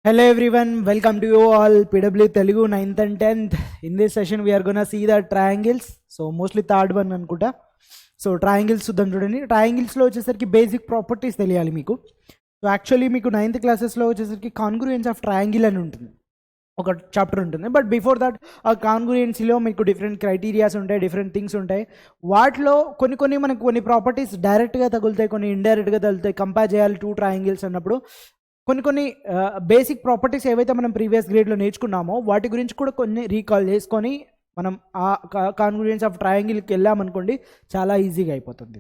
Hello everyone, welcome to you all PW Telugu 9th and 10th. In this session we are gonna see the triangles. So mostly third one అనుకుంటా. So triangles చూద్దాం చూడండి. ట్రయాంగిల్స్లో వచ్చేసరికి basic properties తెలియాలి మీకు. So actually మీకు 9th క్లాసెస్లో వచ్చేసరికి కాన్గ్రూయెన్స్ of triangle అని ఉంటుంది, ఒక చాప్టర్ ఉంటుంది. బట్ బిఫోర్ దట్ ఆ కాన్గ్రూయెన్సీలో మీకు డిఫరెంట్ క్రైటీరియాస్ ఉంటాయి, డిఫరెంట్ థింగ్స్ ఉంటాయి. వాటిలో కొన్ని మనకు కొన్ని ప్రాపర్టీస్ డైరెక్ట్గా తగులుతాయి, కొన్ని ఇండైరెక్ట్గా తగులుతాయి. కంపేర్ చేయాలి టూ ట్రయాంగిల్స్ అన్నప్పుడు కొన్ని బేసిక్ ప్రాపర్టీస్ ఏవైతే మనం ప్రీవియస్ గ్రేడ్లో నేర్చుకున్నామో వాటి గురించి కూడా కొన్ని రీకాల్ చేసుకొని మనం ఆ కాన్గ్రూయెన్స్ ఆఫ్ ట్రయాంగిల్కి వెళ్ళామనుకోండి, చాలా ఈజీగా అయిపోతుంది.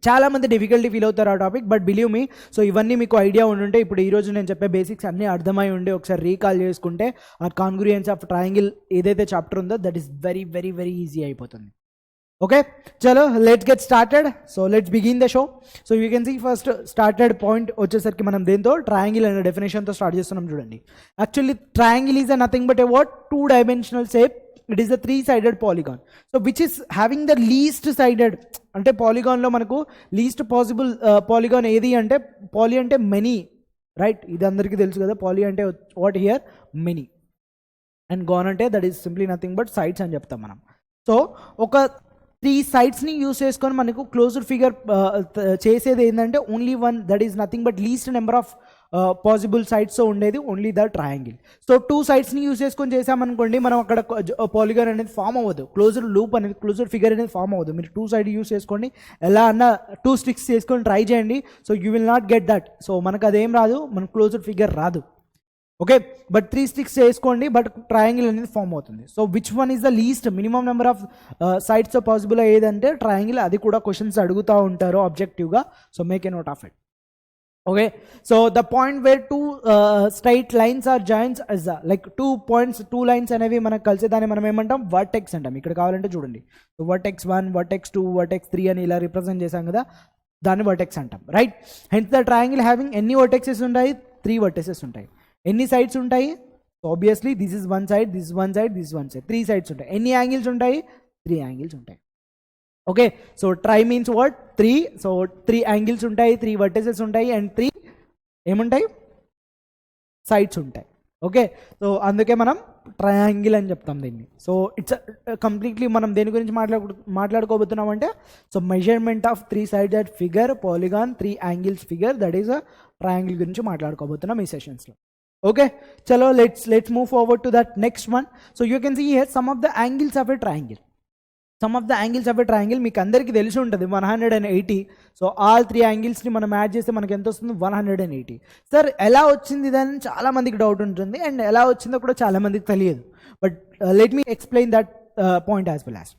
చాలామంది డిఫికల్టీ ఫీల్ అవుతారు ఆ topic, but believe me, so ఇవన్నీ మీకు ఐడియా ఉండుంటే ఇప్పుడు ఈరోజు నేను చెప్పే బేసిక్స్ అన్నీ అర్థమై ఉండి ఒకసారి రీకాల్ చేసుకుంటే ఆ కాన్గ్రూయెన్స్ ఆఫ్ ట్రయాంగిల్ ఏదైతే చాప్టర్ ఉందో that is very very very easy అయిపోతుంది. ఓకే, చలో let's get started. So let's begin the show. So you can see first started point వచ్చేసరికి మనం దేంతో ట్రయాంగిల్ అనే డెఫినేషన్తో స్టార్ట్ చేస్తున్నాం చూడండి. Actually triangle is a nothing but a what, 2 dimensional shape. It is the 3-sided polygon. So which is having the least sided, అంటే పాలిగాన్లో మనకు లీస్ట్ పాసిబుల్ పాలిగాన్ ఏది అంటే, పాలి అంటే మెనీ, రైట్? ఇది అందరికీ తెలుసు కదా. పాలి అంటే what here, many, and gon అంటే that is simply nothing but sides అని చెప్తాం మనం. సో ఒక 3 sides-ని యూస్ చేసుకొని మనకు క్లోజ్డ్ ఫిగర్ చేసేది ఏంటంటే only one, that is nothing but least number of possible సైడ్స్తో ఉండేది ఓన్లీ ద ట్రయాంగిల్. సో 2 sides-ని యూస్ చేసుకొని చేసామనుకోండి, మనం అక్కడ పాలిగాన్ అనేది ఫామ్ అవ్వదు, క్లోజ్డ్ లూప్ అనేది, క్లోజ్డ్ ఫిగర్ అనేది ఫామ్ అవ్వదు. మీరు 2 side యూస్ చేసుకోండి, ఎలా అన్న 2 sticks చేసుకొని ట్రై చేయండి. So you will not get that. So మనకు అదేం రాదు, మన క్లోజ్డ్ ఫిగర్ రాదు. ఓకే, బట్ 3 sticks చేసుకోండి, బట్ ట్రయాంగిల్ అనేది ఫామ్ అవుతుంది. So which one is the least minimum number of sides possible ఏదంటే ట్రయాంగిల్. అది కూడా క్వశ్చన్స్ అడుగుతూ ఉంటారు ఆబ్జెక్టివ్గా. So make a note of it. Okay, so the point where 2 straight lines are joints is like 2 points, 2 lines అనేవి మనకు కలిసేదాన్ని మనం ఏమంటాం, వర్టెక్స్ అంటాం. ఇక్కడ కావాలంటే చూడండి, వర్టెక్స్ 1, వర్టెక్స్ 2, వర్టెక్స్ 3 అని ఇలా రిప్రజెంట్ చేశాం కదా, దాన్ని వర్టెక్స్ అంటాం, right? Hence the triangle having ఎన్ని వర్టెక్సెస్ ఉంటాయి, 3 vertices ఉంటాయి. ఎన్ని సైడ్స్ ఉంటాయి? So obviously this is 1 side, this 1 side, this 1 side, 3 sides ఉంటాయి. ఎన్ని యాంగిల్స్ ఉంటాయి? 3 angles ఉంటాయి. Okay, so try means what, 3. So 3 angles ఉంటాయి, 3 vertices ఉంటాయి, అండ్ 3 ఏముంటాయి, సైడ్స్ ఉంటాయి. ఓకే, సో అందుకే మనం ట్రయాంగిల్ అని చెప్తాం దీన్ని. సో ఇట్స్ కంప్లీట్లీ మనం దేని గురించి మాట్లాడుకోబోతున్నాం అంటే, so measurement of 3-sided figure, polygon, 3 angles figure, that is a triangle గురించి మాట్లాడుకోబోతున్నాం ఈ సెషన్స్లో. ఓకే, చలో let's move forward to that next one. So you can see here some of the angles of a triangle. Some of the angles of a triangle మీకు అందరికీ తెలిసి ఉంటుంది, 180. So all 3 angles-ని మనం యాడ్ చేస్తే మనకి ఎంత వస్తుంది, 180. సార్ ఎలా వచ్చింది ఇదని చాలా మందికి డౌట్ ఉంటుంది, అండ్ ఎలా వచ్చిందో కూడా చాలా మందికి తెలియదు. But let me explain that point as well as.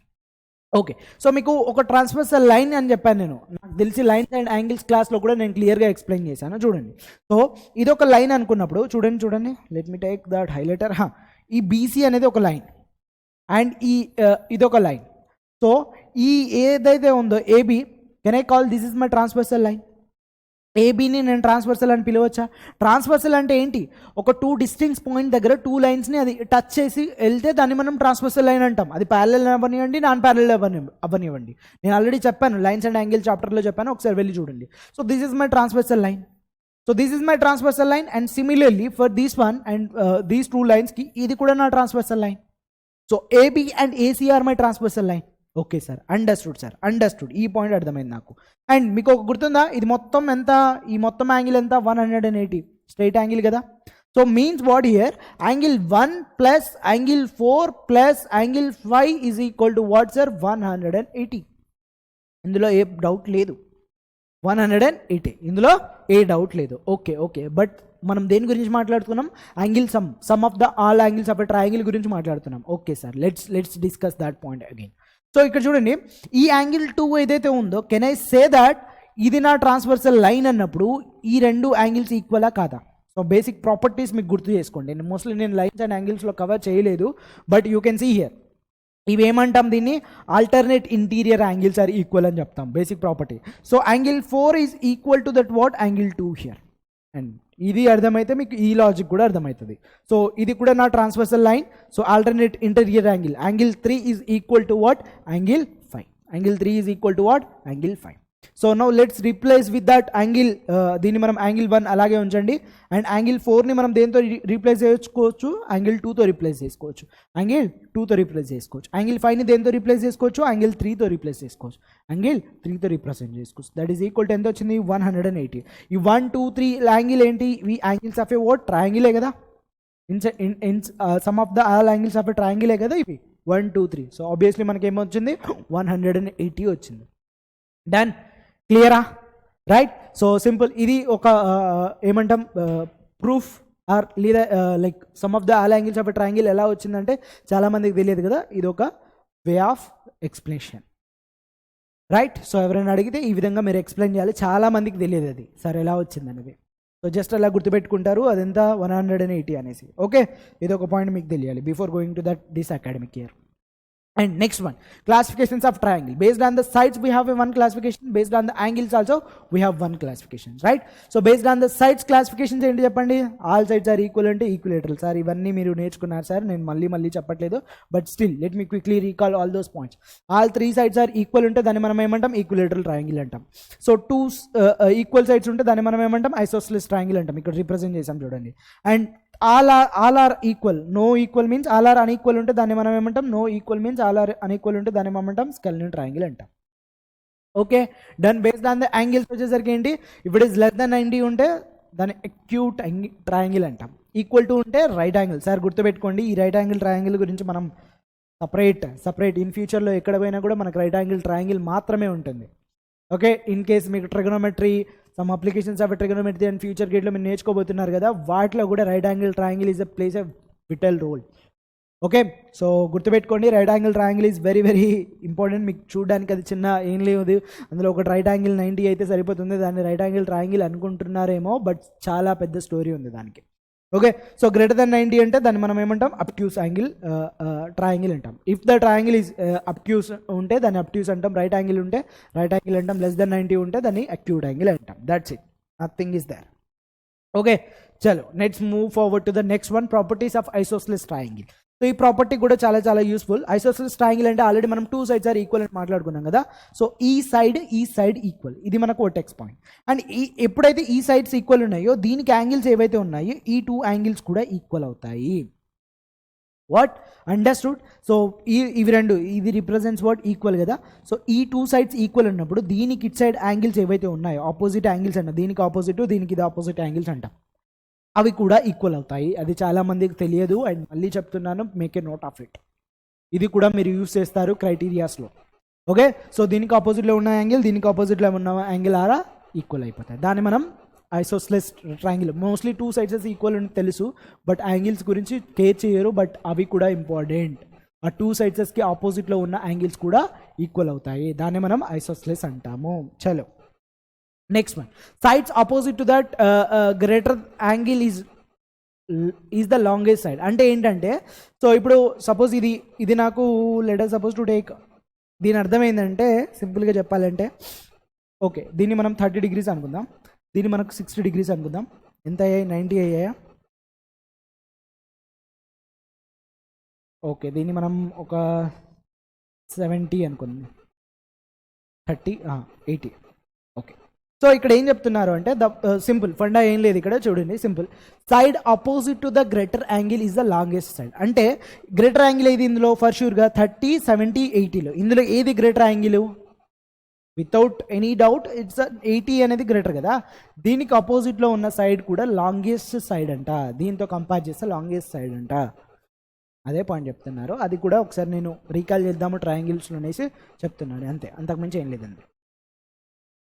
Okay, so మీకు ఒక ట్రాన్స్వర్సల్ లైన్ అని చెప్పాను నేను, నాకు తెలిసి లైన్స్ అండ్ యాంగిల్స్ క్లాస్లో కూడా నేను క్లియర్గా ఎక్స్ప్లెయిన్ చేశాను చూడండి. సో ఇది ఒక లైన్ అనుకున్నప్పుడు చూడండి, let me take that highlighter. ఈ బీసీ అనేది ఒక లైన్, అండ్ ఇదొక లైన్. సో ఈ ఏదైతే ఉందో AB, can I call this is my transversal line? ఏబీని నేను ట్రాన్స్వర్సల్ అని పిలవచ్చా? ట్రాన్స్వర్సల్ అంటే ఏంటి, ఒక 2 distinct పాయింట్ దగ్గర 2 linesని అది టచ్ చేసి వెళ్తే దాన్ని మనం ట్రాన్స్వర్సల్ లైన్ అంటాం. అది ప్యారలల్ అవ్వనివ్వండి, నాన్ ప్యారలల్ అవ్వనివ్వండి. నేను ఆల్రెడీ చెప్పాను, లైన్స్ అండ్ యాంగిల్ చాప్టర్లో చెప్పాను, ఒకసారి వెళ్ళి చూడండి. So this is my transversal line. So this is my transversal line, and similarly for this one and these 2 linesకి ఇది కూడా నా transversal line. So AB and AC are my transversal line. Okay sir, understood sir, understood. ఈ point అర్థమైంది నాకు. And మీకు ఒక గుర్తుందా, ఇది మొత్తం ఎంత, ఈ మొత్తం యాంగిల్ ఎంత, 180 స్ట్రైట్ యాంగిల్ కదా. So means what here, angle 1 plus angle 4 plus angle 5 is equal to what sir, 180. ఇందులో ఏ డౌట్ లేదు, 180, ఇందులో ఏ డౌట్ లేదు. ఓకే, బట్ మనం దేని గురించి మాట్లాడుతున్నాం, angle sum of the all angles of a triangle గురించి మాట్లాడుతున్నాం. Okay sir, let's discuss that point again. So ఇక్కడ చూడండి, ఈ యాంగిల్ 2 ఏదైతే ఉందో, కెన్ ఐ సే దట్ ఇది నా ట్రాన్స్వర్సల్ లైన్ అన్నప్పుడు ఈ 2 angles ఈక్వలా కాదా? సో బేసిక్ ప్రాపర్టీస్ మీకు గుర్తు చేసుకోండి. మోస్ట్లీ నేను లైన్స్ అండ్ యాంగిల్స్లో కవర్ చేయలేదు, but you can see here ఇవి ఏమంటాం, దీన్ని alternate interior angles are equal అని చెప్తాం, basic property. So angle 4 is equal to that what, angle 2 here. And ఇది అర్థమైతే మీకు ఈ లాజిక్ కూడా అర్థమవుతుంది. సో ఇది కూడా నా transversal line. So alternate interior angle, angle 3 is equal to what, angle 5. Angle 3 is equal to what, angle 5. So now let's replace with that angle, దీన్ని మనం యాంగిల్ 1 అలాగే ఉంచండి. అండ్ యాంగిల్ 4ని మనం దేంతో రీప్లేస్ చేసుకోవచ్చు, యాంగిల్ 2తో రీప్లేస్ చేసుకోవచ్చు, angle 2తో రీప్లేస్ చేసుకోవచ్చు. యాంగిల్ 5ని దేంతో రీప్లేస్ చేసుకోవచ్చు, యాంగిల్ 3తో రీప్లేస్ చేసుకోవచ్చు, యాంగిల్ 3తో రిప్రజెంట్ చేసుకోవచ్చు. దట్ ఈస్ ఈక్వల్ టు ఎంత వచ్చింది, 180. ఈ 1 2 3 యాంగిల్ ఏంటి, ఇవి యాంగిల్స్ ఆఫ్ ఏ వాట్, ట్రయాంగిలే కదా. In sum of the all angles of a ట్రయాంగిలే కదా ఇవి 1 2 3. సో ఆబ్వియస్లీ మనకి ఏమొచ్చింది, 180 వచ్చింది. డన్, క్లియరా, రైట్. సో సింపుల్, ఇది ఒక ఏమంటాం ప్రూఫ్ ఆర్ లేదా like some of the all angles of a triangle ఎలా వచ్చిందంటే చాలామందికి తెలియదు కదా, ఇది ఒక way of explanation, right. So ఎవరైనా అడిగితే ఈ విధంగా మీరు ఎక్స్ప్లెయిన్ చేయాలి, చాలామందికి తెలియదు అది సార్ ఎలా వచ్చిందనేది. సో జస్ట్ అలా గుర్తుపెట్టుకుంటారు అదెంత 180 అనేసి. ఓకే, ఇది ఒక పాయింట్ మీకు తెలియాలి before going to that this academic year. And next one, classifications of triangle. Based on the sides we have a one classification, based on the angles also we have one classification, right? So based on the sides classifications ఏంటి చెప్పండి, all sides are equal అంటే equilateral. Sir ఇవన్నీ మీరు నేర్చుకున్నారు sir, నేను మళ్ళీ చెప్పట్లేదు, but still let me quickly recall all those points. All 3 sides are equal ఉంటే దాన్ని మనం ఏమంటాం, ఈక్విలేటరల్ ట్రయాంగిల్ అంటాం. సో 2 ఈక్వల్ సైడ్స్ ఉంటే దాన్ని మనం ఏమంటాం, ఐసోస్సిలస్ ట్రయాంగిల్ అంటాం. ఇక్కడ రిప్రజెంట్ చేసాం చూడండి. And all are equal, no equal means all are unequal ఉంటే దాన్ని మనం ఏమంటాం, no equal means all are unequal ఉంటే దాన్ని ఏమంటాం, స్కెలిటన్ ట్రయాంగిల్ అంటాం. Okay done. Based on the angles వచ్చేసరికి ఏంటి, ఇప్పుడు ఇస్ లెస్ దెన్ 90 ఉంటే దాన్ని అక్యూట్ ట్రయాంగిల్ అంటాం. ఈక్వల్ టు ఉంటే రైట్ యాంగిల్. సార్ గుర్తుపెట్టుకోండి, ఈ రైట్ యాంగిల్ ట్రయాంగిల్ గురించి మనం సపరేట్ ఇన్ ఫ్యూచర్లో ఎక్కడ పోయినా కూడా మనకు రైట్ యాంగిల్ ట్రయాంగిల్ మాత్రమే ఉంటుంది. ఓకే, ఇన్ కేస్ మీకు trigonometry some applications of trigonometry and future గేట్లో మీరు నేర్చుకోబోతున్నారు కదా, వాటిలో కూడా right angle triangle is places a vital role. Okay, so గుర్తుపెట్టుకోండి, right angle triangle is very very important. మీకు చూడడానికి అది చిన్న ఏం లేదు, అందులో ఒక రైట్ యాంగిల్ 90 అయితే సరిపోతుంది, దాన్ని రైట్ యాంగిల్ ట్రయాంగిల్ అనుకుంటున్నారేమో, బట్ చాలా పెద్ద స్టోరీ ఉంది దానికి. ఓకే, సో గ్రేటర్ దెన్ 90 అంటే దాన్ని మనం ఏమంటాం, అబ్ట్యూస్ యాంగిల్ ట్రయాంగిల్ అంటాం. If the triangle is obtuse ఉంటే దాన్ని అబ్ట్యూస్ అంటాం, రైట్ యాంగిల్ ఉంటే రైట్ యాంగిల్ అంటాం, లెస్ దెన్ 90 ఉంటే దాన్ని అక్యూట్ యాంగిల్ అంటాం. That's it, nothing is there. Okay, చలో let's move forward to the next one, properties of isosceles triangle. So ఈ ప్రాపర్టీ కూడా చాలా యూస్ఫుల్. ఐసోస్సిలస్ ట్రయాంగిల్ అంటే ఆల్రెడీ మనం 2 sides ఆర్ ఈక్వల్ అని మాట్లాడుకున్నాం కదా. సో ఈ సైడ్ ఈక్వల్, ఇది మనకు వర్టెక్స్ పాయింట్. అండ్ ఎప్పుడైతే ఈ సైడ్స్ ఈక్వల్ ఉన్నాయో దీనికి యాంగిల్స్ ఏవైతే ఉన్నాయో ఈ 2 యాంగిల్స్ కూడా ఈక్వల్ అవుతాయి. What understood? సో ఇవి రెండు, ఇది రిప్రజెంట్స్ వాట్, ఈక్వల్ కదా. సో ఈ 2 sides ఈక్వల్ ఉన్నప్పుడు దీనికి ఇట్ సైడ్ యాంగిల్స్ ఏవైతే ఉన్నాయో ఆపోజిట్ యాంగిల్స్ అంట, దీనికి ఆపోజిట్ దీనికి ఇది ఆపోజిట్ యాంగిల్స్ అంట, అవి కూడా ఈక్వల్ అవుతాయి. అది చాలామందికి తెలియదు, అండ్ మళ్ళీ చెప్తున్నాను, make a note of it. ఇది కూడా మీరు యూస్ చేస్తారు క్రైటీరియాస్లో. ఓకే, సో దీనికి ఆపోజిట్లో ఉన్న యాంగిల్ దీనికి ఆపోజిట్లో ఉన్న యాంగిల్ ఆరా ఈక్వల్ అయిపోతాయి. దాన్ని మనం ఐసోస్సిలస్ ట్రయాంగిల్. మోస్ట్లీ 2 sides ఈక్వల్ అని తెలుసు, బట్ యాంగిల్స్ గురించి కేర్ చేయరు, బట్ అవి కూడా ఇంపార్టెంట్. ఆ 2 sidesకి ఆపోజిట్లో ఉన్న యాంగిల్స్ కూడా ఈక్వల్ అవుతాయి, దాన్ని మనం ఐసోస్సిలస్ అంటాము. చలో next one, sides opposite to that greater angle is the longest side. అంటే ఏంటంటే, సో ఇప్పుడు సపోజ్ ఇది నాకు let us suppose to take, దీని అర్థం ఏంటంటే సింపుల్గా చెప్పాలంటే, ఓకే దీన్ని మనం 30 degrees అనుకుందాం, దీన్ని మనకు 60 degrees అనుకుందాం. ఎంత అయ్యాయి, 90 అయ్యాయా? ఓకే, దీన్ని మనం ఒక 70 అనుకుందాం, 30 80. ఓకే, సో ఇక్కడ ఏం చెప్తున్నారు అంటే ద సింపుల్ ఫండా ఏం లేదు ఇక్కడ చూడండి, simple side opposite to the greater angle is the longest side. అంటే గ్రేటర్ యాంగిల్ ఏది ఇందులో, ఫర్ షూర్గా 30 70 80లో ఇందులో ఏది greater angle? Without any doubt it's 80 అనేది గ్రేటర్ కదా. దీనికి అపోజిట్లో ఉన్న సైడ్ కూడా లాంగెస్ట్ సైడ్ అంట, దీంతో కంపేర్ చేస్తే లాంగెస్ట్ సైడ్ అంట. అదే పాయింట్ చెప్తున్నారు, అది కూడా ఒకసారి నేను రీకాల్ చేద్దాము ట్రయాంగిల్స్లో అనేసి చెప్తున్నాను, అంతే, అంతకుమించి ఏం లేదండి.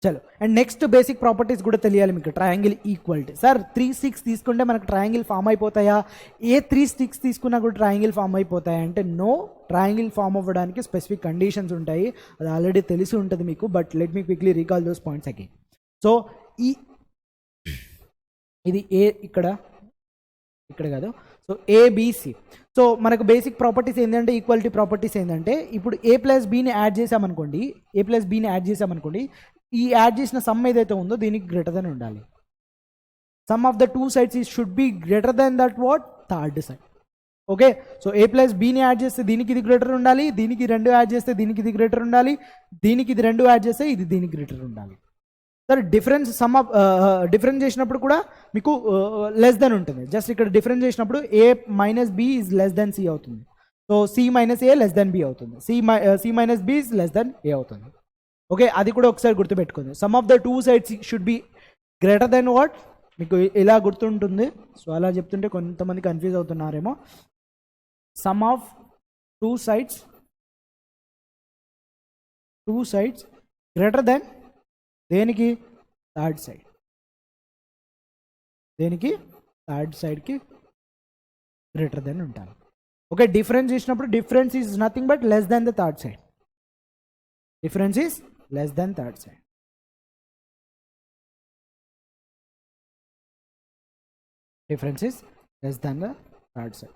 చలో, అండ్ నెక్స్ట్ బేసిక్ ప్రాపర్టీస్ కూడా తెలియాలి మీకు. Triangle equality. సార్ 3 6 తీసుకుంటే మనకు ట్రయాంగిల్ ఫామ్ అయిపోతాయా? ఏ 3 6 తీసుకున్నా కూడా ట్రయాంగిల్ ఫామ్ అయిపోతాయా అంటే నో. ట్రయాంగిల్ ఫామ్ అవ్వడానికి స్పెసిఫిక్ కండిషన్స్ ఉంటాయి, అది ఆల్రెడీ తెలిసి ఉంటుంది మీకు, but let me quickly recall those points again. So ఇది ఏ ఇక్కడ కాదు, సో ఏబిసి. సో మనకు బేసిక్ ప్రాపర్టీస్ ఏంటంటే, ఈక్వాలిటీ ప్రాపర్టీస్ ఏంటంటే, ఇప్పుడు ఏ ప్లస్ బీని యాడ్ చేసామనుకోండి, ఈ యాడ్ చేసిన సమ్ ఏదైతే ఉందో దీనికి గ్రేటర్ దెన్ ఉండాలి. Sum of the 2 sides should be greater than that what, third side. Okay, so A plus బీని యాడ్ చేస్తే దీనికి ఇది గ్రేటర్ ఉండాలి, దీనికి 2 యాడ్ చేస్తే దీనికి ఇది గ్రేటర్ ఉండాలి, దీనికి ఇది 2 యాడ్ చేస్తే ఇది దీనికి గ్రేటర్ ఉండాలి. సరే డిఫరెన్స్ సమ్ ఆఫ్ డిఫరెన్స్ చేసినప్పుడు కూడా మీకు లెస్ దెన్ ఉంటుంది. జస్ట్ ఇక్కడ డిఫరెన్స్ చేసినప్పుడు A minus B is less than C అవుతుంది. So C minus A less than B అవుతుంది, C minus B is less than A అవుతుంది. ఓకే, అది కూడా ఒకసారి గుర్తుపెట్టుకుంది. Sum of the two sides should be greater than what, మీకు ఇలా గుర్తుంటుంది. సో అలా చెప్తుంటే కొంతమంది కన్ఫ్యూజ్ అవుతున్నారేమో. Sum of two sides greater than దేనికి, థర్డ్ సైడ్, దేనికి థర్డ్ సైడ్కి గ్రేటర్ దెన్ ఉంటాను. ఓకే, డిఫరెన్స్ ఇచ్చినప్పుడు difference is nothing but less than the third side. Difference is less then third side. Difference is less than the third side.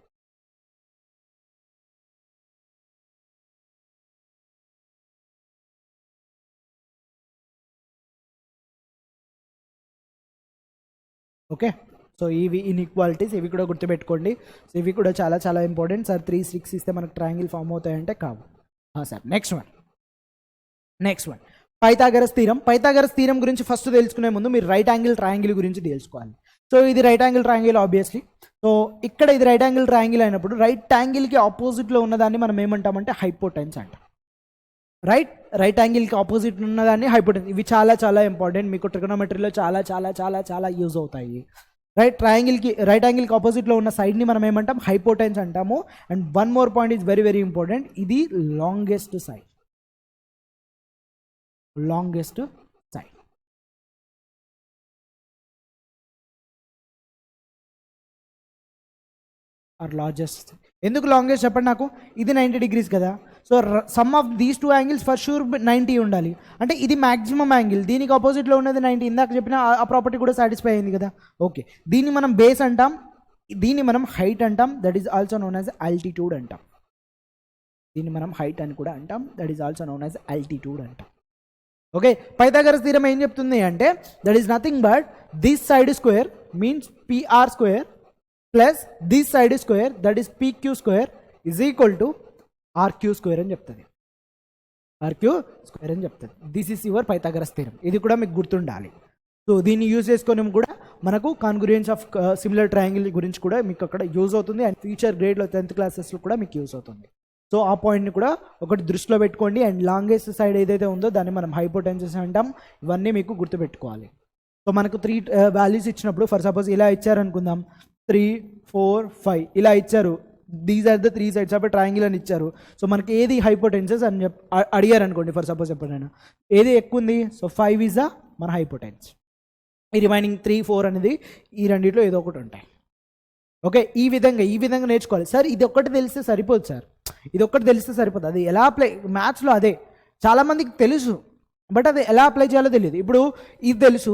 Okay, so ఇవి inequalities, ఇవి కూడా గుర్తుపెట్టుకోండి. So ఇవి కూడా చాలా చాలా ఇంపార్టెంట్. సార్ 3 6 ఇస్తే మనకు ట్రయాంగిల్ ఫామ్ అవుతాయంటే కావు sir. Next one Pythagoras theorem. Pythagoras theorem గురించి ఫస్ట్ తెలుసుకునే ముందు మీరు రైట్ యాంగిల్ ట్రయాంగిల్ గురించి తెలుసుకోవాలి. సో ఇది right angle triangle obviously. So ఇక్కడ ఇది రైట్ యాంగిల్ ట్రయాంగిల్ అయినప్పుడు రైట్ యాంగిల్కి ఆపోజిట్లో ఉన్నదాన్ని మనం ఏమంటామంటే హైపోటెన్స్ అంటాం. రైట్ యాంగిల్కి ఆపోజిట్ ఉన్నదాన్ని హైపోటెన్స్. ఇవి చాలా చాలా ఇంపార్టెంట్, మీకు ట్రిగోనోమెట్రీలో చాలా చాలా చాలా చాలా యూజ్ అవుతాయి. రైట్ యాంగిల్కి ఆపోజిట్లో ఉన్న సైడ్ని మనం ఏమంటాం, హైపోటెన్స్ అంటాము. And one more point is very very important, ఇది లాంగెస్ట్ సైడ్ ఆర్ లార్జెస్ట్. ఎందుకు లాంగెస్ట్ చెప్పండి నాకు, ఇది 90 degrees కదా. So some of these two angles for sure 90 ఉండాలి. అంటే ఇది మ్యాక్సిమం యాంగిల్, దీనికి ఆపోజిట్లో ఉన్నది 90. ఇందాక చెప్పిన ఆ ప్రాపర్టీ కూడా సాటిస్ఫై అయింది కదా. ఓకే, దీన్ని మనం బేస్ అంటాం, దీన్ని మనం హైట్ అంటాం, that is also known as altitude అంటాం. దీన్ని మనం హైట్ అని కూడా అంటాం, that is also known as altitude అంటాం. ఓకే, పైథాగరస్ థీరం ఏం చెప్తుంది అంటే that is nothing but this side square means PR square plus this side square that is PQ square is equal to RQ square అని చెప్తుంది. This is your Pythagoras theorem. ఇది కూడా మీకు గుర్తుండాలి. So దీన్ని యూజ్ చేసుకొని కూడా మనకు కాన్గ్రుయెన్స్ ఆఫ్ సిమిలర్ ట్రయాంగిల్ గురించి కూడా మీకు అక్కడ యూజ్ అవుతుంది. అండ్ ఫ్యూచర్ గ్రేడ్లో 10th క్లాసెస్లో కూడా మీకు యూజ్ అవుతుంది. సో ఆ పాయింట్ని కూడా ఒకటి దృష్టిలో పెట్టుకోండి. అండ్ లాంగెస్ట్ సైడ్ ఏదైతే ఉందో దాన్ని మనం హైపోటెన్సెస్ అంటాం. ఇవన్నీ మీకు గుర్తుపెట్టుకోవాలి. సో మనకు 3 వాల్యూస్ ఇచ్చినప్పుడు ఫర్ సపోజ్ ఇలా ఇచ్చారనుకుందాం, 3 4 5 ఇలా ఇచ్చారు. These are the 3 sides of triangle అని ఇచ్చారు. సో మనకి ఏది హైపోటెన్సెస్ అని అడిగారు అనుకోండి ఫర్ సపోజ్ ఎప్పుడైనా, ఏది ఎక్కువ ఉంది, సో 5 ఈజ్ మన హైపోటెన్స్. ఈ రిమైనింగ్ 3 4 అనేది ఈ రెండిట్లో ఏదో ఒకటి ఉంటాయి. ఓకే, ఈ విధంగా నేర్చుకోవాలి. సార్ ఇది ఒక్కటి తెలిస్తే సరిపోదు సార్, ఇది ఒక్కటి తెలిస్తే సరిపోదు. అది ఎలా అప్లై, మ్యాథ్స్లో అదే చాలామందికి తెలుసు, బట్ అది ఎలా అప్లై చేయాలో తెలియదు. ఇప్పుడు ఇది తెలుసు,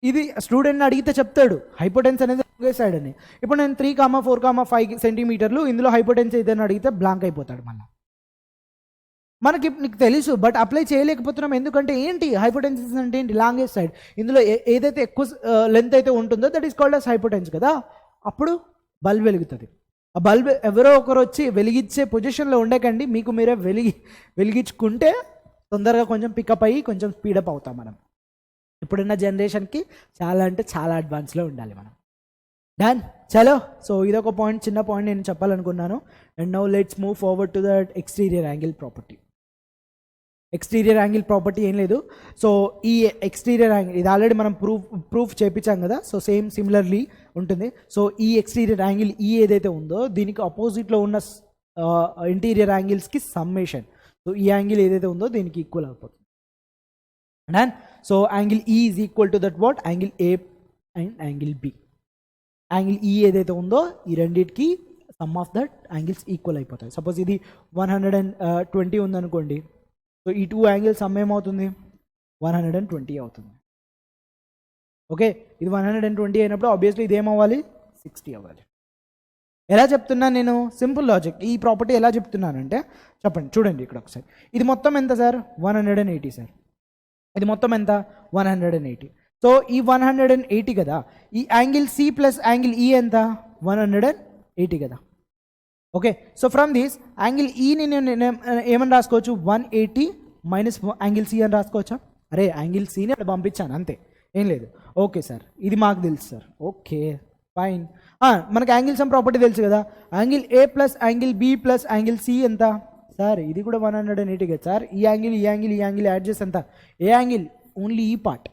ఇది స్టూడెంట్ని అడిగితే చెప్తాడు హైపోటెన్స్ అనేది ఒకే సైడ్ అని. ఇప్పుడు నేను 3, 4, 5 సెంటీమీటర్లు ఇందులో హైపోటెన్స్ ఏదైనా అడిగితే బ్లాంక్ అయిపోతాడు. మళ్ళీ మనకి నీకు తెలుసు బట్ అప్లై చేయలేకపోతున్నాం. ఎందుకంటే ఏంటి హైపోటెన్సెస్ అంటే ఏంటి, లాంగెస్ట్ సైడ్. ఇందులో ఏదైతే ఎక్కువ లెంత్ అయితే ఉంటుందో that is called as hypotenuse కదా. అప్పుడు బల్బ్ వెలుగుతుంది. ఆ బల్బ్ ఎవరో ఒకరు వచ్చి వెలిగించే పొజిషన్లో ఉండకండి, మీకు మీరే వెలిగించుకుంటే తొందరగా కొంచెం పికప్ అయ్యి కొంచెం స్పీడప్ అవుతాం మనం. ఇప్పుడున్న జనరేషన్కి చాలా అంటే చాలా అడ్వాన్స్లో ఉండాలి మనం. డన్, చలో. సో ఇదొక పాయింట్, చిన్న పాయింట్ నేను చెప్పాలనుకున్నాను. And now let's move forward to that exterior angle property. Exterior angle property ఏం లేదు. సో ఈ ఎక్స్టీరియర్ యాంగిల్ ఇది ఆల్రెడీ మనం ప్రూఫ్ చేయించాం కదా. సో సేమ్ సిమిలర్లీ ఉంటుంది. సో ఈ ఎక్స్టీరియర్ యాంగిల్ ఈ ఏదైతే ఉందో దీనికి ఆపోజిట్లో ఉన్న ఇంటీరియర్ యాంగిల్స్కి సమ్మేషన్. సో ఈ యాంగిల్ ఏదైతే ఉందో దీనికి ఈక్వల్ అయిపోతుంది. And so angle E is equal to that what, angle A and angle B. Angle ఈ ఏదైతే ఉందో ఈ రెండింటికి some of that angles equal అయిపోతాయి. సపోజ్ ఇది 120 ఉందనుకోండి, సో ఈ 2 యాంగిల్స్ సమ్ ఏమవుతుంది, 120 అవుతుంది. ఓకే, ఇది 120 అయినప్పుడు ఆబ్వియస్లీ ఇది ఏమవ్వాలి, 60 అవ్వాలి. ఎలా చెప్తున్నాను నేను, సింపుల్ లాజిక్. ఈ ప్రాపర్టీ ఎలా చెప్తున్నానంటే చెప్పండి, చూడండి ఇక్కడ ఒకసారి. ఇది మొత్తం ఎంత సార్, 180 సార్. ఇది మొత్తం ఎంత, 180. సో ఈ 180 కదా. ఈ యాంగిల్ సి ప్లస్ యాంగిల్ ఈ ఎంత, 180 కదా. Okay, so from this angle ఈని నేను ఏమని రాసుకోవచ్చు, 180 మైనస్ యాంగిల్ సి అని రాసుకోవచ్చా? అరే యాంగిల్ సిని అక్కడ పంపించాను అంతే, ఏం లేదు. ఓకే సార్, ఇది మాకు తెలుసు సార్. Okay fine. మనకి యాంగిల్ సమ్ ప్రాపర్టీ తెలుసు కదా, angle A plus angle B plus angle C ఎంత సార్? ఇది కూడా 180 కదా సార్. ఈ angle E angle E angle add చేస్తే ఎంత? ఏ యాంగిల్? ఓన్లీ ఈ పార్ట్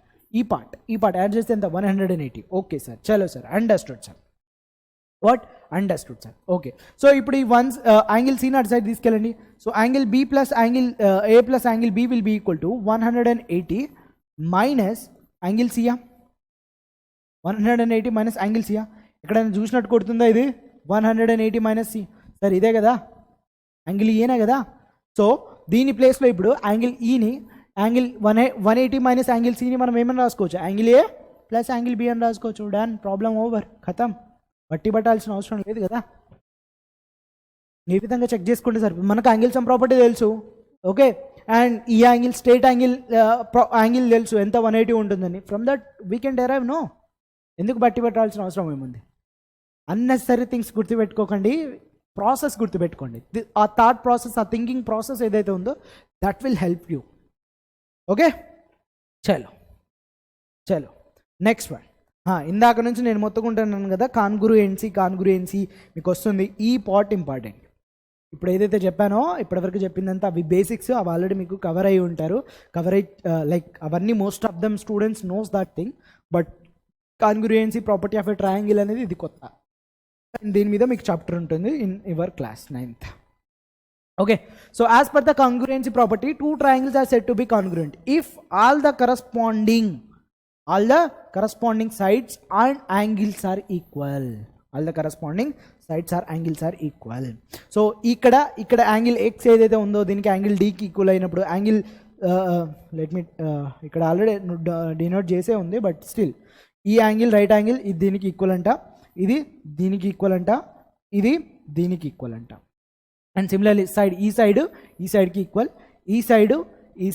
యాడ్ చేస్తే ఎంత? 180. ఓకే సార్, చలో sir, understood sir. What? Understood sir. Okay, so ఇప్పుడు ఈ వన్స్ యాంగిల్ సి అటు సైడ్ తీసుకెళ్ళండి. So angle B plus angle A plus angle B will be equal to 180 minus angle సియా. 180 minus angle సియా. ఎక్కడైనా చూసినట్టు కొడుతుందా ఇది? 180 మైనస్ సి సార్, ఇదే కదా యాంగిల్ ఈనే కదా. సో దీని ప్లేస్లో ఇప్పుడు యాంగిల్ ఈని యాంగిల్ 180 మైనస్ యాంగిల్ సిని మనం ఏమని రాసుకోవచ్చు? Angle A plus angle B అని రాసుకోవచ్చు. డన్, ప్రాబ్లం ఓవర్, ఖతం. బట్టి పట్టాల్సిన అవసరం లేదు కదా. ఈ విధంగా చెక్ చేసుకుంటే సార్ మనకు యాంగిల్ సమ్ ప్రాపర్టీ తెలుసు. ఓకే, అండ్ ఈ యాంగిల్ స్ట్రేట్ యాంగిల్ తెలుసు ఎంత 180 ఉంటుందని. From that we can derive. No, ఎందుకు బట్టి పట్టాల్సిన అవసరం ఏముంది? అన్నెసరీ థింగ్స్ గుర్తుపెట్టుకోకండి, ప్రాసెస్ గుర్తుపెట్టుకోండి. ఆ థాట్ ప్రాసెస్, ఆ థింకింగ్ ప్రాసెస్ ఏదైతే ఉందో that will help you. Okay, చలో నెక్స్ట్ వన్. ఇందాక నుంచి నేను మొత్తుకుంటున్నాను కదా, కాన్గ్రూయెన్సీ మీకు వస్తుంది. ఈ పార్ట్ ఇంపార్టెంట్. ఇప్పుడు ఏదైతే చెప్పానో ఇప్పటివరకు చెప్పిందంతా అవి బేసిక్స్, అవి ఆల్రెడీ మీకు కవర్ అయ్యి ఉంటారు. లైక్ అవన్నీ most of them students knows that thing. But congruency property of a triangle అనేది ఇది కొత్త, అండ్ దీని మీద మీకు చాప్టర్ ఉంటుంది in your class 9th. Okay, so as per the congruency property, 2 triangles are said to be congruent if all the corresponding sides and angles are equal. So ఇక్కడ angle X ఏదైతే ఉందో దీనికి angle డీకి equal అయినప్పుడు angle ఇక్కడ already denote చేసే ఉంది, but still ఈ angle right angle ఇది దీనికి ఈక్వల్ అంట, ఇది దీనికి ఈక్వల్ అంట, ఇది దీనికి ఈక్వల్ అంట. అండ్ సిమిలర్లీ ఈ సైడ్కి ఈక్వల్, ఈ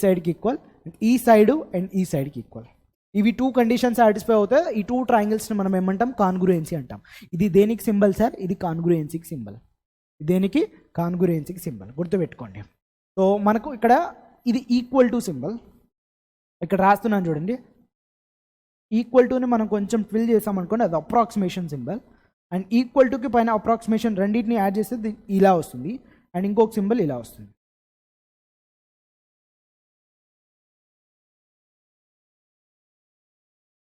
సైడ్కి ఈక్వల్, ఈ సైడ్ అండ్ ఈ సైడ్కి ఈక్వల్. ఇవి 2 కండిషన్స్ సాటిస్ఫై అవుతాయి. ఈ 2 ట్రయాంగిల్స్ని మనం ఏమంటాం? కాన్గ్రూయెన్సీ అంటాం. ఇది దేనికి సింబల్ సార్? ఇది కాన్గ్రూయెన్సీకి సింబల్. దేనికి? కాన్గ్రూయెన్సీకి సింబల్, గుర్తుపెట్టుకోండి. సో మనకు ఇక్కడ ఇది ఈక్వల్ టు సింబల్ ఇక్కడ రాస్తున్నాను చూడండి. ఈక్వల్ టుని మనం కొంచెం ఫిల్ చేసామనుకోండి, అది approximation symbol. And equal Tuki పైన అప్రాక్సిమేషన్ రెండింటిని యాడ్ చేస్తే ఇలా వస్తుంది, అండ్ ఇంకొక సింబల్ ఇలా వస్తుంది.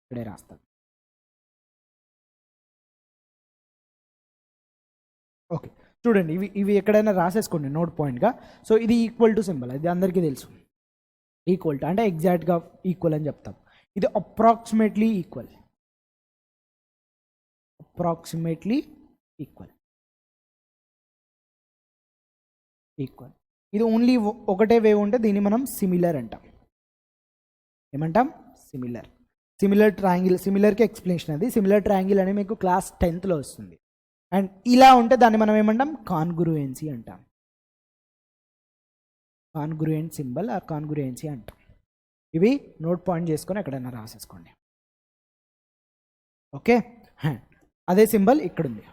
ఇక్కడే రాస్తాను. ఓకే, చూడండి, ఇవి ఎక్కడైనా రాసేసుకోండి నోట్ పాయింట్గా. సో ఇది ఈక్వల్ టు సింబల్, అది అందరికీ తెలుసు. ఈక్వల్ టు అంటే ఎగ్జాక్ట్గా ఈక్వల్ అని చెప్తాం. ఇది అప్రాక్సిమేట్లీ ఈక్వల్. ఇది ఓన్లీ ఒకటే వేవ్ ఉంటే దీన్ని మనం సిమిలర్ అంటాం. ఏమంటాం? Similar triangle. సిమిలర్కి ఎక్స్ప్లెనేషన్ అది. సిమిలర్ ట్రయాంగిల్ అని మీకు క్లాస్ 10thలో వస్తుంది. అండ్ ఇలా ఉంటే దాన్ని మనం ఏమంటాం? కాన్గ్రూయెన్సీ అంటాం. కాన్గ్రూయెంట్ సింబల్ ఆర్ కాన్గ్రూయెన్సీ అంటాం. ఇవి నోట్ పాయింట్ చేసుకొని ఎక్కడైనా రాసేసుకోండి. ఓకే, అదే సింబల్ ఇక్కడ ఉంది.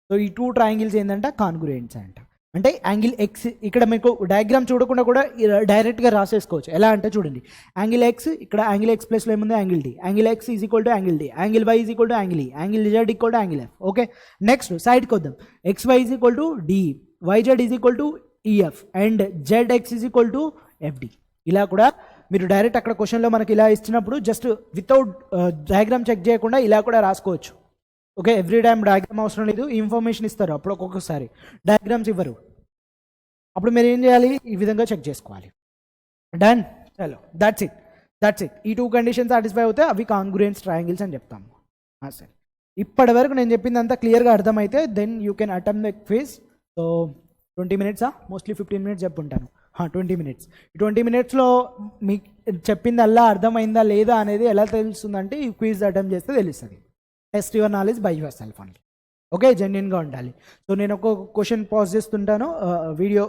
సో ఈ 2 ట్రయాంగిల్స్ ఏంటంటే కాన్గ్రూయెంట్స్ అంట. అంటే యాంగిల్ ఎక్స్ ఇక్కడ మీకు డయాగ్రామ్ చూడకుండా కూడా డైరెక్ట్గా రాసేసుకోవచ్చు. ఎలా అంటే చూడండి, యాంగిల్ ఎక్స్, ఇక్కడ యాంగిల్ ఎక్స్ ప్లస్లో ఏముంది? Angle D. Angle X is equal to angle D, angle Y is equal to angle E, angle Z equal to angle F. Okay, next సైడ్కి వద్దాం. X Y is equal to D, Y Z is equal to EF, and Z X is equal to FD. ఇలా కూడా మీరు direct అక్కడ క్వశ్చన్లో మనకి ఇలా ఇచ్చినప్పుడు జస్ట్ వితౌట్ డయాగ్రామ్ చెక్ చేయకుండా ఇలా కూడా రాసుకోవచ్చు. ఓకే, ఎవ్రీ టైం డయాగ్రామ్ అవసరం లేదు, ఇన్ఫర్మేషన్ ఇస్తారు అప్పుడు ఒక్కొక్కసారి డయాగ్రామ్స్ ఇవ్వరు. అప్పుడు మీరు ఏం చేయాలి? ఈ విధంగా చెక్ చేసుకోవాలి. డన్, చలో, దట్స్ ఇట్. ఈ 2 కండిషన్స్ సాటిస్ఫై అవుతే అవి కాంగ్రూయెంట్ ట్రయాంగిల్స్ అని చెప్తాము. సరే, ఇప్పటి వరకు నేను చెప్పింది అంతా క్లియర్గా అర్థమైతే then you can attempt the quiz. So 20 minutes, mostly 15 minutes చెప్పుంటాను. 20 minutes. ఈ 20 minutesలో మీకు చెప్పింది అలా అర్థమైందా లేదా అనేది ఎలా తెలుస్తుందంటే ఈ క్విజ్ అటెంప్ట్ చేస్తే తెలుస్తుంది. Test your knowledge by yourself only. Okay, జెన్యున్గా ఉండాలి. సో నేను ఒక క్వశ్చన్ పాజ్ చేస్తుంటాను, వీడియో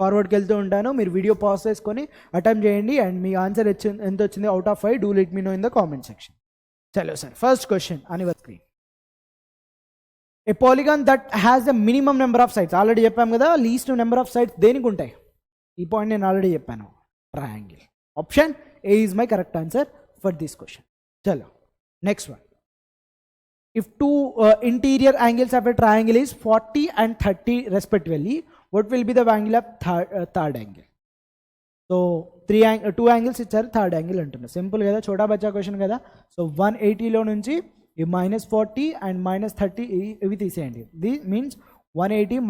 ఫార్వర్డ్కి వెళ్తూ ఉంటాను. మీరు వీడియో పాజ్ చేసుకొని అటెంప్ట్ చేయండి, అండ్ మీ ఆన్సర్ ఎంత వచ్చింది out of 5 do let me know in the comment section. చలో sir, first question on your screen. A polygon that has the minimum number of sides, already చెప్పాము కదా, least number of sides దేనికి ఉంటాయి, ఈ point నేను already చెప్పాను, triangle. Option A is my correct answer for this question. చలో next one. If two interior angles of a triangle is 40 and 30 respectively, what will be the angle of third angle? So two angles ఇచ్చారు, third angle అంటున్నారు. Simple కదా, చోటా బచ్చా question కదా. So 180లో నుంచి ఈ -40 and -30 ఇవి తీసేయండి. This means 180 -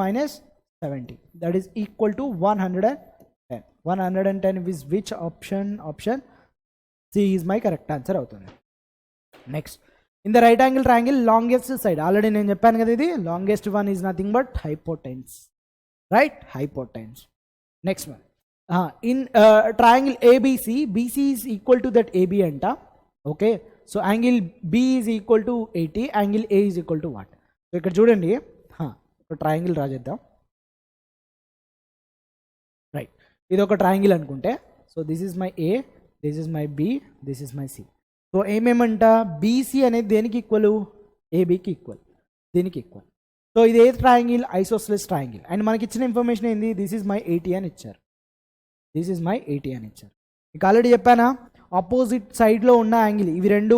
70, that is equal to 110. 110 is which option? Option C is my correct answer అవుతుంది. Next, in the right angle triangle longest side, already నేను చెప్పాను కదా, ఇది longest one is nothing but hypotenuse, right, hypotenuse. Next one, in triangle ABC, BC is equal to that AB అంట. Okay, so angle B is equal to 80, angle A is equal to what? So ఇక్కడ చూడండి, ఒక triangle రాజేద్దాం, right, ఇది ఒక triangle అనుకుంటే, so this is my A, this is my B, this is my C. So ఏమేమంట, BC అనేది దేనికి equal, ఏబీకి ఈక్వల్, దీనికి ఈక్వల్. సో ఇది ఏ ట్రయాంగిల్, ఐసోస్సెలేస్ ట్రయాంగిల్. అండ్ మనకి ఇచ్చిన ఇన్ఫర్మేషన్ ఏంది, దిస్ ఈజ్ మై 80 అని ఇచ్చారు, దిస్ ఈజ్ మై 80 అని ఇచ్చారు. మీకు ఆల్రెడీ చెప్పానా, ఆపోజిట్ సైడ్లో ఉన్న యాంగిల్, ఇవి రెండు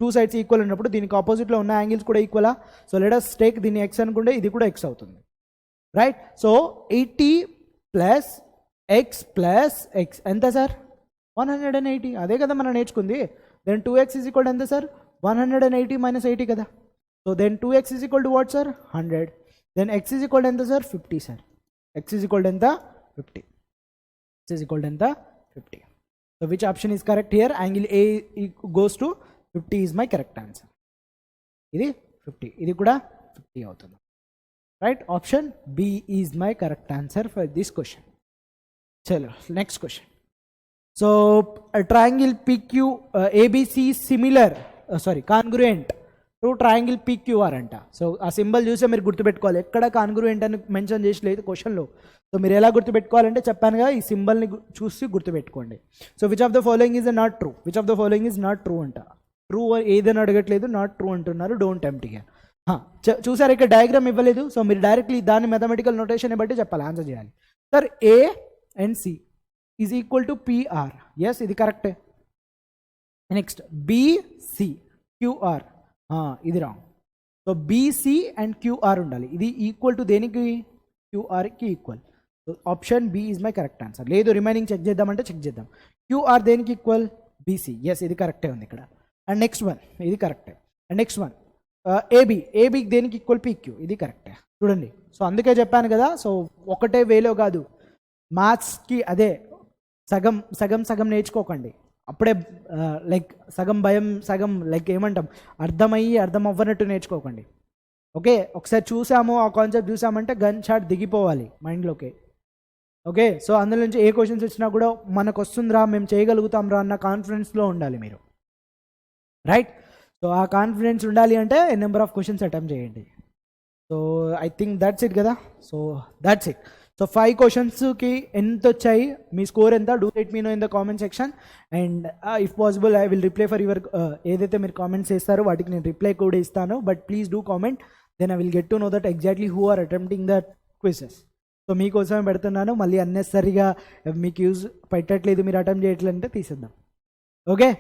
టూ సైడ్స్ ఈక్వల్ ఉన్నప్పుడు దీనికి ఆపోజిట్లో ఉన్న యాంగిల్స్ కూడా ఈక్వలా. సో లెట్ us టేక్ దీన్ని ఎక్స్ అనుకుంటే ఇది కూడా ఎక్స్ అవుతుంది, right. So 80 plus x plus x ఎంత సార్, 180. అదే కదా మనం నేర్చుకుంది. దెన్ 2x ఈజ్ ఈక్వల్ ఎంత సార్, 180 - 80 కదా. So then 2x is equal to what sir, 100. దెన్ x ఈజ్ ఈక్వల్ ఎంత sir, 50 sir. x is equal ఎంత, 50. x ఈజ్ ఈక్వల్ ఎంత, 50. So which option is correct here, angle A goes to 50 is my correct answer. ఇది 50, ఇది కూడా 50 అవుతుంది, right. Option B is my correct answer for this question. చలో next question. So a triangle PQ ABC is similar, congruent to triangle PQR అంట. So ఆ symbol చూసే మీరు గుర్తుపెట్టుకోవాలి, ఎక్కడ కాన్గ్రూయెంట్ అని మెన్షన్ చేసి లేదు క్వశ్చన్లో. సో మీరు ఎలా గుర్తుపెట్టుకోవాలంటే చెప్పానుగా, ఈ సింబల్ని చూసి గుర్తుపెట్టుకోండి. So which of the following is not true, which of the following is not true అంట. ట్రూ ఏదని అడగట్లేదు, నాట్ ట్రూ అంటున్నారు. Don't tempt here. చూసారు, ఇక్కడ డయాగ్రామ్ ఇవ్వలేదు. సో మీరు డైరెక్ట్లీ దాని మ్యాథమెటికల్ నోటేషన్ బట్టి చెప్పాలి, ఆన్సర్ చేయాలి. Sir A and C is equal to PR. Yes, ఇది కరెక్టే. నెక్స్ట్ BC QR, ఇది wrong. So BC and QR ఉండాలి, ఇది ఈక్వల్ టు దేనికి, QRకి equal. So option B is my correct answer. లేదు రిమైనింగ్ చెక్ చేద్దామంటే చెక్ చేద్దాం. QR దేనికి ఈక్వల్, BC. ఎస్, ఇది కరెక్టే ఉంది ఇక్కడ. అండ్ నెక్స్ట్ వన్, ఇది కరెక్టే. అండ్ నెక్స్ట్ వన్ AB దేనికి ఈక్వల్, PQ. ఇది కరెక్టే. చూడండి, సో అందుకే చెప్పాను కదా, సో ఒకటే వేలో కాదు, మ్యాథ్స్కి అదే సగం సగం సగం నేర్చుకోకండి. అప్పుడే లైక్ సగం భయం సగం లైక్ ఏమంటాం, అర్థం అవ్వనట్టు నేర్చుకోకండి. ఓకే, ఒకసారి చూసాము, ఆ కాన్సెప్ట్ చూసామంటే గన్ షాట్ దిగిపోవాలి మైండ్లోకి. ఓకే, సో అందులో నుంచి ఏ క్వశ్చన్స్ వచ్చినా కూడా మనకు వస్తుందిరా, మేము చేయగలుగుతాం రా అన్న కాన్ఫిడెన్స్లో ఉండాలి మీరు, రైట్. సో ఆ కాన్ఫిడెన్స్ ఉండాలి అంటే నెంబర్ ఆఫ్ క్వశ్చన్స్ అటెంప్ట్ చేయండి. So I think that's it కదా. So that's it. సో 5 క్వశ్చన్స్కి ఎంత వచ్చాయి, మీ స్కోర్ ఎంత, do let me know in the comment section. And if possible I will reply for your ఏదైతే మీరు కామెంట్స్ చేస్తారో వాటికి నేను రిప్లై కూడా ఇస్తాను. But please do comment, then I will get to know that exactly who are attempting that quizzes. So మీకోసమే పెడుతున్నాను, మళ్ళీ అన్నెసరీగా మీకు యూజ్ పెట్టట్లేదు, మీరు అటెంప్ట్ చేయట్లేదు అంటే తీసేద్దాం. ఓకే,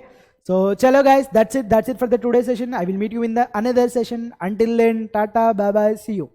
సో చలో guys, that's it for the today session. I will meet you in the another session. Until then, tata, bye bye, see you.